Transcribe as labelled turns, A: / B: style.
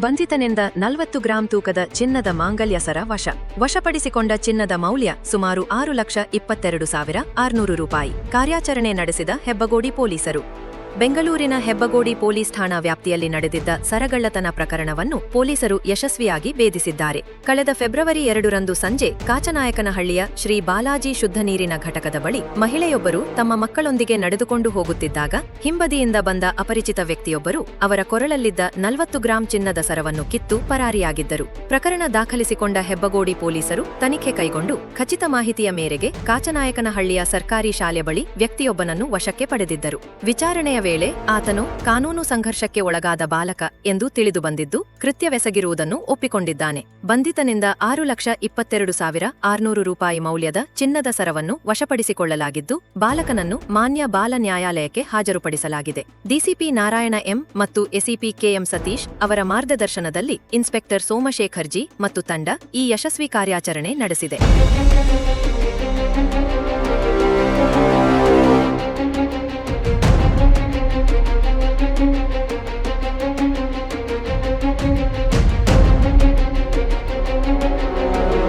A: ಬಂಧಿತನಿಂದ 40 gram ತೂಕದ ಚಿನ್ನದ ಮಾಂಗಲ್ಯ ಸರ ವಶಪಡಿಸಿಕೊಂಡ ಚಿನ್ನದ ಮೌಲ್ಯ ಸುಮಾರು 6,22,600 ರೂಪಾಯಿ. ಕಾರ್ಯಾಚರಣೆ ನಡೆಸಿದ ಹೆಬ್ಬಗೋಡಿ ಪೊಲೀಸರು. ಬೆಂಗಳೂರಿನ ಹೆಬ್ಬಗೋಡಿ ಪೊಲೀಸ್ ಠಾಣಾ ವ್ಯಾಪ್ತಿಯಲ್ಲಿ ನಡೆದಿದ್ದ ಸರಗಳ್ಳತನ ಪ್ರಕರಣವನ್ನು ಪೊಲೀಸರು ಯಶಸ್ವಿಯಾಗಿ ಭೇದಿಸಿದ್ದಾರೆ. ಕಳೆದ ಫೆಬ್ರವರಿ 2ರಂದು ಸಂಜೆ ಕಾಚನಾಯಕನಹಳ್ಳಿಯ ಶ್ರೀ ಬಾಲಾಜಿ ಶುದ್ಧ ನೀರಿನ ಘಟಕದ ಬಳಿ ಮಹಿಳೆಯೊಬ್ಬರು ತಮ್ಮ ಮಕ್ಕಳೊಂದಿಗೆ ನಡೆದುಕೊಂಡು ಹೋಗುತ್ತಿದ್ದಾಗ ಹಿಂಬದಿಯಿಂದ ಬಂದ ಅಪರಿಚಿತ ವ್ಯಕ್ತಿಯೊಬ್ಬರು ಅವರ ಕೊರಳಲ್ಲಿದ್ದ 40 ಗ್ರಾಂ ಚಿನ್ನದ ಸರವನ್ನು ಕಿತ್ತು ಪರಾರಿಯಾಗಿದ್ದರು. ಪ್ರಕರಣ ದಾಖಲಿಸಿಕೊಂಡ ಹೆಬ್ಬಗೋಡಿ ಪೊಲೀಸರು ತನಿಖೆ ಕೈಗೊಂಡು ಖಚಿತ ಮಾಹಿತಿಯ ಮೇರೆಗೆ ಕಾಚನಾಯಕನಹಳ್ಳಿಯ ಸರ್ಕಾರಿ ಶಾಲೆ ಬಳಿ ವ್ಯಕ್ತಿಯೊಬ್ಬನನ್ನು ವಶಕ್ಕೆ ಪಡೆದಿದ್ದರು. ವಿಚಾರಣೆಯ ವೇಳೆ ಆತನು ಕಾನೂನು ಸಂಘರ್ಷಕ್ಕೆ ಒಳಗಾದ ಬಾಲಕ ಎಂದು ತಿಳಿದುಬಂದಿದ್ದು ಕೃತ್ಯವೆಸಗಿರುವುದನ್ನು ಒಪ್ಪಿಕೊಂಡಿದ್ದಾನೆ. ಬಂಧಿತನಿಂದ 6,22,600 ರೂಪಾಯಿ ಮೌಲ್ಯದ ಚಿನ್ನದ ಸರವನ್ನು ವಶಪಡಿಸಿಕೊಳ್ಳಲಾಗಿದ್ದು ಬಾಲಕನನ್ನು ಮಾನ್ಯ ಬಾಲ ನ್ಯಾಯಾಲಯಕ್ಕೆ ಹಾಜರುಪಡಿಸಲಾಗಿದೆ. ಡಿಸಿಪಿ ನಾರಾಯಣ ಎಂ ಮತ್ತು ಎಸಿಪಿ ಕೆಎಂ ಸತೀಶ್ ಅವರ ಮಾರ್ಗದರ್ಶನದಲ್ಲಿ ಇನ್ಸ್ಪೆಕ್ಟರ್ ಸೋಮಶೇಖರ್ ಜಿ ಮತ್ತು ತಂಡ ಈ ಯಶಸ್ವಿ ಕಾರ್ಯಾಚರಣೆ ನಡೆಸಿದೆ.